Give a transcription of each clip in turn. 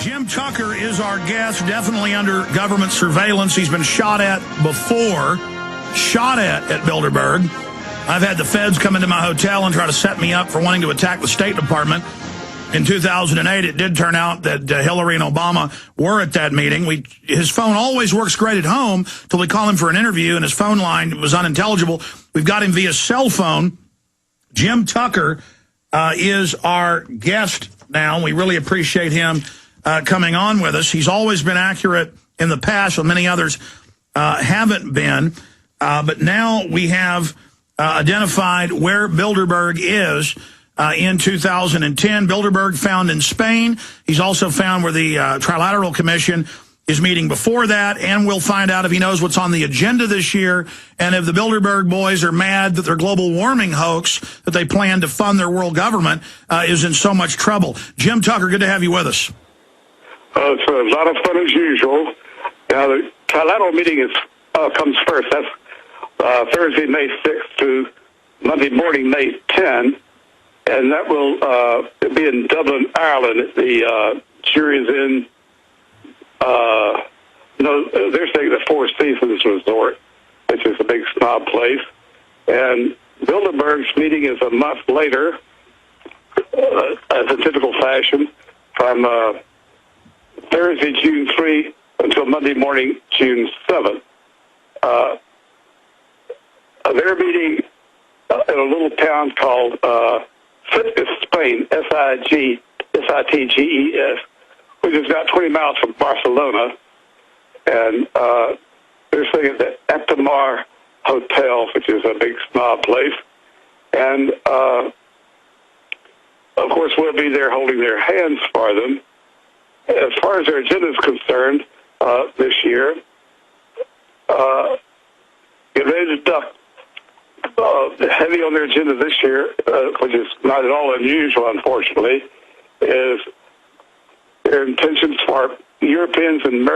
Jim Tucker is our guest, definitely under government surveillance. He's been shot at before, at Bilderberg. I've had the feds come into my hotel and try to set me up for wanting to attack the State Department. In 2008, it did turn out that Hillary and Obama were at that meeting. His phone always works great at home till we call him for an interview, and his phone line was unintelligible. We've got him via cell phone. Jim Tucker is our guest now. We really appreciate him coming on with us. He's always been accurate in the past, when many others haven't been. But now we have identified where Bilderberg is in 2010. Bilderberg found in Spain. He's also found where the Trilateral Commission is meeting before that, and we'll find out if he knows what's on the agenda this year, and if the Bilderberg boys are mad that their global warming hoax that they plan to fund their world government is in so much trouble. Jim Tucker, good to have you with us. It's a lot of fun as usual. Now, the Trilateral meeting comes first. That's Thursday, May 6th to Monday morning, May 10. And that will be in Dublin, Ireland. The jury's in, they're saying the Four Seasons Resort, which is a big snob place. And Bilderberg's meeting is a month later, as in typical fashion, from Thursday, June 3 until Monday morning, June 7. They're meeting in a little town called Sitges, Spain, Sitges, which is about 20 miles from Barcelona. And they're staying at the Eptamar Hotel, which is a big snob place. And, of course, we'll be there holding their hands for them. As far as their agenda is concerned, this year, get ready to duck. Heavy on their agenda this year, which is not at all unusual, unfortunately, is their intentions for Europeans and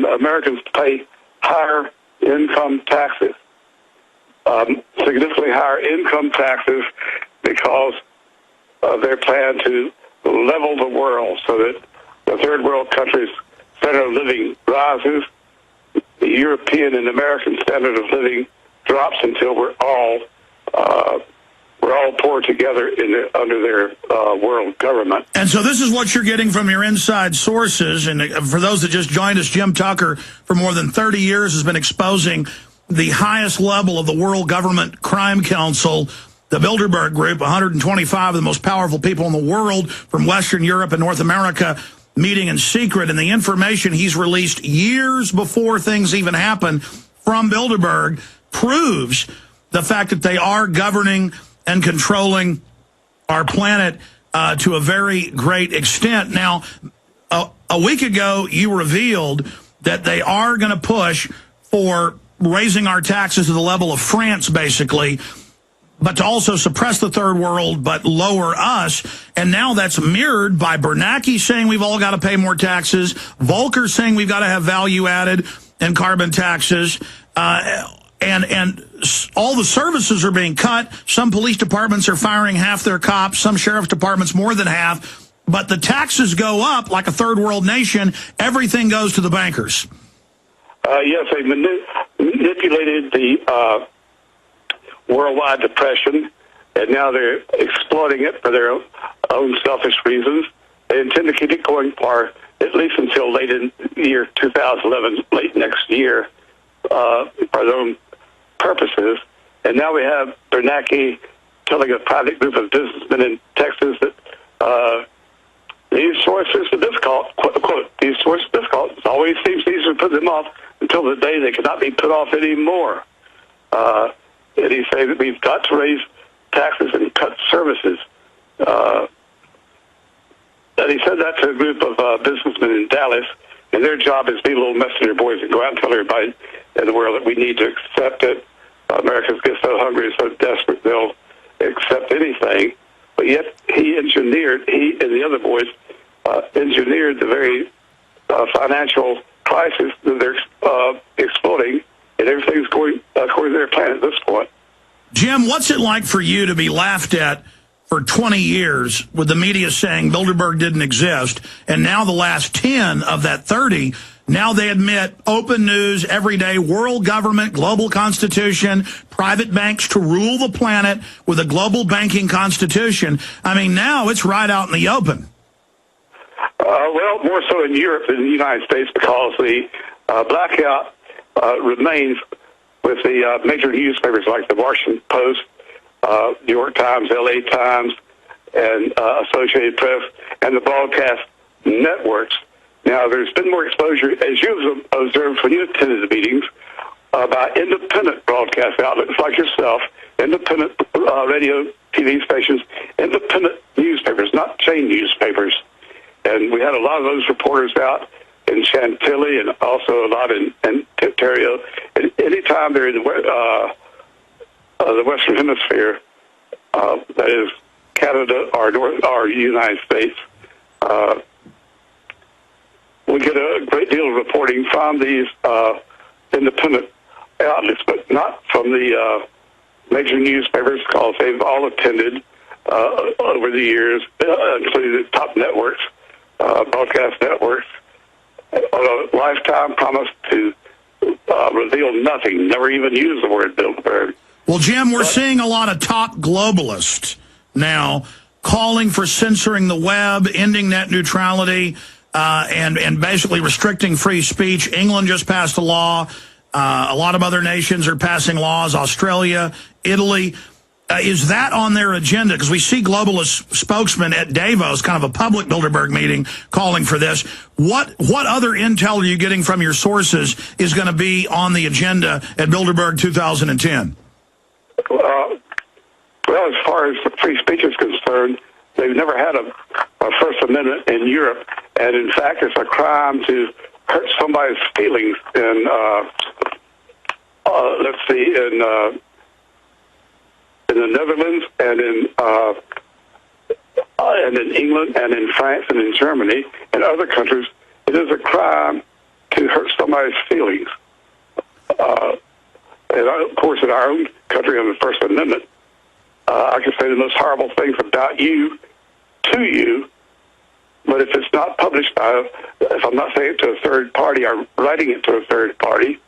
Americans to pay higher income taxes, significantly higher income taxes, because of their plan to level the world so that the third world countries' standard of living rises, the European and American standard of living drops until we're all poor together under their world government. And so this is what you're getting from your inside sources. And for those that just joined us, Jim Tucker, for more than 30 years, has been exposing the highest level of the World Government Crime Council, the Bilderberg Group, 125 of the most powerful people in the world from Western Europe and North America, meeting in secret. And the information he's released years before things even happen from Bilderberg proves the fact that they are governing and controlling our planet to a very great extent. Now, a week ago, you revealed that they are going to push for raising our taxes to the level of France, basically, but to also suppress the third world, but lower us. And now that's mirrored by Bernanke saying we've all got to pay more taxes, Volcker saying we've got to have value added and carbon taxes, and all the services are being cut. Some police departments are firing half their cops, some sheriff's departments more than half. But the taxes go up like a third world nation. Everything goes to the bankers. Yes, they manipulated the worldwide depression, and now they're exploiting it for their own selfish reasons. They intend to keep it going for at least until late in the year 2011, late next year, for their own purposes. And now we have Bernanke telling a private group of businessmen in Texas that these sources are difficult, quote, these sources are difficult. It always seems easier to put them off until the day they cannot be put off anymore. And he's saying that we've got to raise taxes and cut services. And he said that to a group of businessmen in Dallas, and their job is to be little messenger boys and go out and tell everybody in the world that we need to accept it. Americans get so hungry and so desperate they'll accept anything. But yet he and the other boys engineered the very financial crisis that they're exploding, and everything's going according to their plan at this point. Jim, what's it like for you to be laughed at for 20 years with the media saying Bilderberg didn't exist, and now the last 10 of that 30, now they admit open news every day, world government, global constitution, private banks to rule the planet with a global banking constitution. I mean, now it's right out in the open. Well, more so in Europe than in the United States, because the blackout remains with the major newspapers like the Washington Post, New York Times, LA Times, and Associated Press, and the broadcast networks. Now, there's been more exposure, as you observed when you attended the meetings, about independent broadcast outlets like yourself, independent radio, TV stations, independent newspapers, not chain newspapers. And we had a lot of those reporters out in Chantilly and also a lot in Ontario. And anytime they're in the Western Hemisphere, that is Canada or United States, we get a great deal of reporting from these independent outlets, but not from the major newspapers, because they've all attended over the years, including the top networks, broadcast networks, on a lifetime promise to reveal nothing, never even use the word Bilderberg. Well, Jim, we're seeing a lot of top globalists now calling for censoring the web, ending net neutrality, and basically restricting free speech. England just passed a law. A lot of other nations are passing laws, Australia, Italy. Is that on their agenda? Because we see globalist spokesmen at Davos, kind of a public Bilderberg meeting, calling for this. What other intel are you getting from your sources is going to be on the agenda at Bilderberg 2010? Well, as far as free speech is concerned, they've never had a First Amendment in Europe, and in fact, it's a crime to hurt somebody's feelings in, let's see, in the Netherlands and in England and in France and in Germany and other countries. It is a crime to hurt somebody's feelings. And of course, in our own country, on the First Amendment, I can say the most horrible things about you to you, but if it's not published by, if I'm not saying it to a third party, I'm writing it to a third party,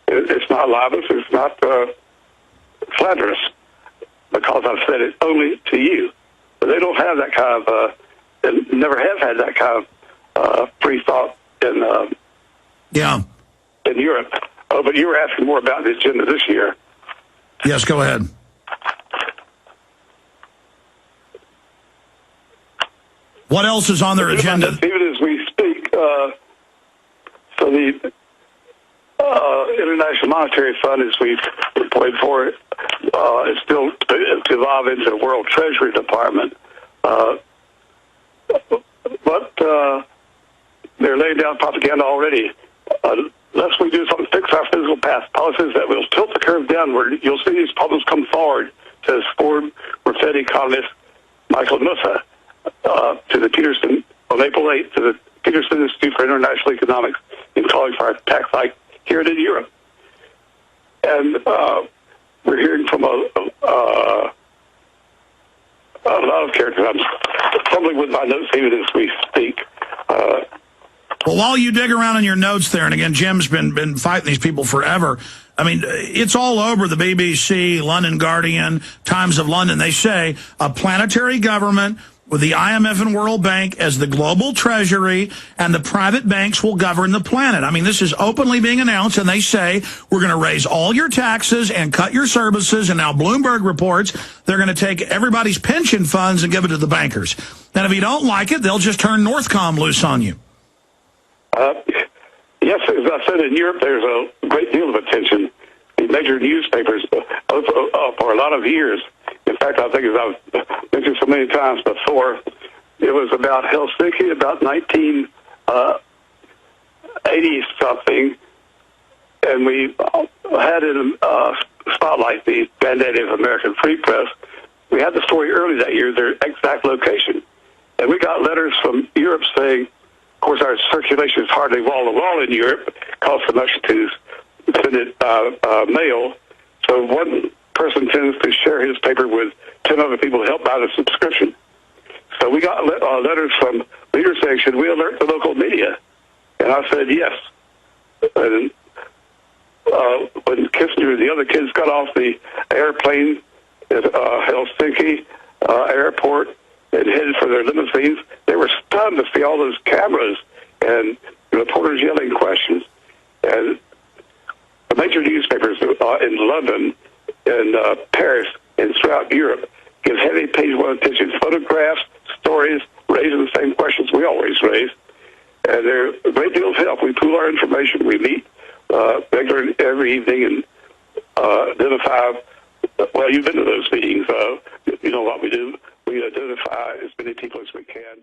it's not libelous, it's not slanderous, because I've said it only to you. But they don't have that kind of, they never have had that kind of free thought in Europe. Oh, but you were asking more about the agenda this year. Yes, go ahead. What else is on their agenda? Even as we speak, so the International Monetary Fund, as we've reported for, is still to evolve into a World Treasury Department. But they're laying down propaganda already. Unless we do something to fix our physical past policies that will tilt the curve downward, you'll see these problems come forward, says Ford-Fed economist Michael Musa to the Peterson, on April 8th, to the Peterson Institute for International Economics, in calling for a tax hike here in Europe. And we're hearing from a lot of characters. I'm fumbling with my notes even as we speak. Well, while you dig around in your notes there, and again, Jim's been fighting these people forever. I mean, it's all over the BBC, London Guardian, Times of London. They say a planetary government with the IMF and World Bank as the global treasury, and the private banks will govern the planet. I mean, this is openly being announced, and they say we're going to raise all your taxes and cut your services, and now Bloomberg reports they're going to take everybody's pension funds and give it to the bankers. And if you don't like it, they'll just turn Northcom loose on you. Yes, as I said, in Europe, there's a great deal of attention. The major newspapers for a lot of years. In fact, I think, as I've mentioned so many times before, it was about Helsinki, about 1980-something, and we had in Spotlight, the Band-Aid of American Free Press. We had the story early that year, their exact location. And we got letters from Europe saying, of course, our circulation is hardly wall-to-wall in Europe. It costs so much to send it mail. So one person tends to share his paper with 10 other people to help buy the subscription. So we got letters from leaders saying, should we alert the local media? And I said yes. And when Kissinger and the other kids got off the airplane at Helsinki airport and headed for their limousines, they were stunned to see all those cameras and reporters yelling questions. And the major newspapers in London and Paris and throughout Europe give heavy page one attention. Photographs, stories, raising the same questions we always raise. And they're a great deal of help. We pool our information. We meet regularly every evening and identify. Well, you've been to those meetings. You know what we do. We identify as many people as we can.